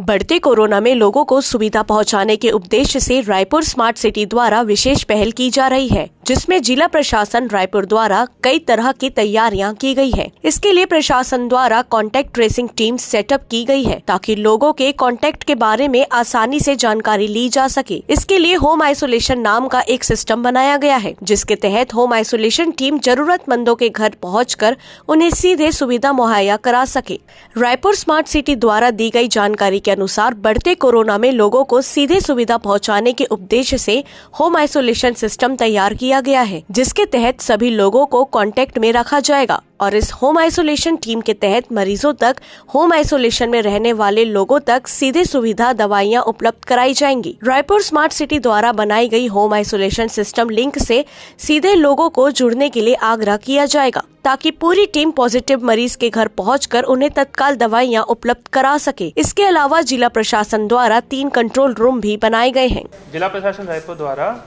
बढ़ते कोरोना में लोगों को सुविधा पहुंचाने के उद्देश्य से रायपुर स्मार्ट सिटी द्वारा विशेष पहल की जा रही है, जिसमें जिला प्रशासन रायपुर द्वारा कई तरह की तैयारियां की गई है। इसके लिए प्रशासन द्वारा कॉन्टैक्ट ट्रेसिंग टीम सेटअप की गई है, ताकि लोगों के कॉन्टैक्ट के बारे में आसानी से जानकारी ली जा सके। इसके लिए होम आइसोलेशन नाम का एक सिस्टम बनाया गया है, जिसके तहत होम आइसोलेशन टीम जरूरतमंदों के घर पहुँचकर उन्हें सीधे सुविधा मुहैया करा सके। रायपुर स्मार्ट सिटी द्वारा दी गई जानकारी के अनुसार बढ़ते कोरोना में लोगों को सीधे सुविधा पहुंचाने के उद्देश्य से होम आइसोलेशन सिस्टम तैयार किया गया है, जिसके तहत सभी लोगों को कांटेक्ट में रखा जाएगा और इस होम आइसोलेशन टीम के तहत मरीजों तक, होम आइसोलेशन में रहने वाले लोगों तक सीधे सुविधा दवाइयां उपलब्ध कराई जाएंगी। रायपुर स्मार्ट सिटी द्वारा बनाई गई होम आइसोलेशन सिस्टम लिंक से सीधे लोगों को जुड़ने के लिए आग्रह किया जाएगा, ताकि पूरी टीम पॉजिटिव मरीज के घर पहुंचकर उन्हें तत्काल दवाइयां उपलब्ध करा सके। इसके अलावा जिला प्रशासन द्वारा 3 कंट्रोल रूम भी बनाए गए हैं। जिला प्रशासन रायपुर द्वारा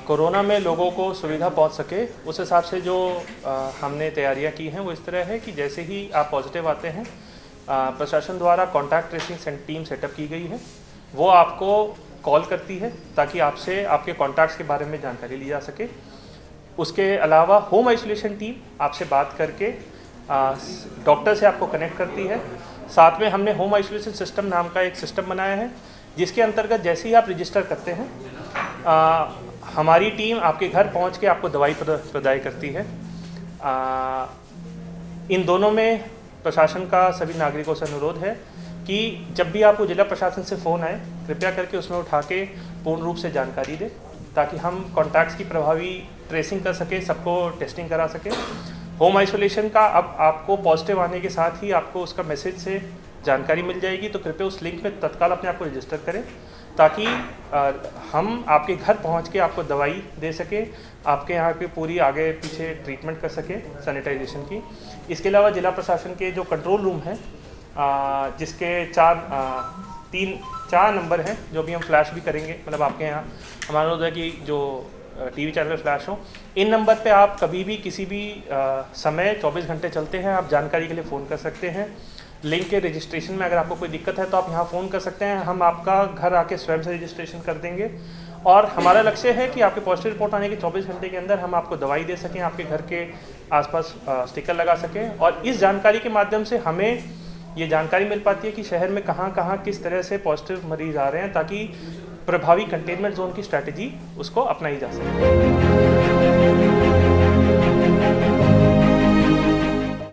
कोरोना में लोगों को सुविधा पहुंच सके, उस हिसाब से जो हमने तैयारियां की हैं वो इस तरह है कि जैसे ही आप पॉजिटिव आते हैं, प्रशासन द्वारा कॉन्टैक्ट ट्रेसिंग टीम सेटअप की गई है। वो आपको कॉल करती है ताकि आपसे आपके कॉन्टैक्ट्स के बारे में जानकारी ली जा सके। उसके अलावा होम आइसोलेशन टीम आपसे बात करके डॉक्टर से आपको कनेक्ट करती है। साथ में हमने होम आइसोलेशन सिस्टम नाम का एक सिस्टम बनाया है, जिसके अंतर्गत जैसे ही आप रजिस्टर करते हैं, हमारी टीम आपके घर पहुंच के आपको दवाई प्रदाय करती है। इन दोनों में प्रशासन का सभी नागरिकों से अनुरोध है कि जब भी आपको जिला प्रशासन से फ़ोन आए, कृपया करके उसमें उठा के पूर्ण रूप से जानकारी दें, ताकि हम कॉन्टैक्ट्स की प्रभावी ट्रेसिंग कर सके, सबको टेस्टिंग करा सके। होम आइसोलेशन का अब आपको पॉजिटिव आने के साथ ही आपको उसका मैसेज से जानकारी मिल जाएगी, तो कृपया उस लिंक में तत्काल अपने आप को रजिस्टर करें, ताकि हम आपके घर पहुंच के आपको दवाई दे सके, आपके यहाँ पे पूरी आगे पीछे ट्रीटमेंट कर सके सैनिटाइजेशन की। इसके अलावा जिला प्रशासन के जो कंट्रोल रूम हैं, जिसके 4 नंबर हैं, जो भी हम फ्लैश भी करेंगे, मतलब आपके यहाँ हमारा अनुरोध है कि जो टीवी चैनल फ्लैश हो, इन नंबर पे आप कभी भी किसी भी समय 24 घंटे चलते हैं, आप जानकारी के लिए फ़ोन कर सकते हैं। लिंक के रजिस्ट्रेशन में अगर आपको कोई दिक्कत है तो आप यहाँ फ़ोन कर सकते हैं, हम आपका घर आके स्वयं से रजिस्ट्रेशन कर देंगे। और हमारा लक्ष्य है कि आपके पॉजिटिव रिपोर्ट आने के 24 घंटे के अंदर हम आपको दवाई दे सकें, आपके घर के आसपास स्टिकर लगा सकें। और इस जानकारी के माध्यम से हमें ये जानकारी मिल पाती है कि शहर में कहाँ कहाँ किस तरह से पॉजिटिव मरीज आ रहे हैं, ताकि प्रभावी कंटेनमेंट जोन की स्ट्रैटेजी उसको अपनाई जा सके।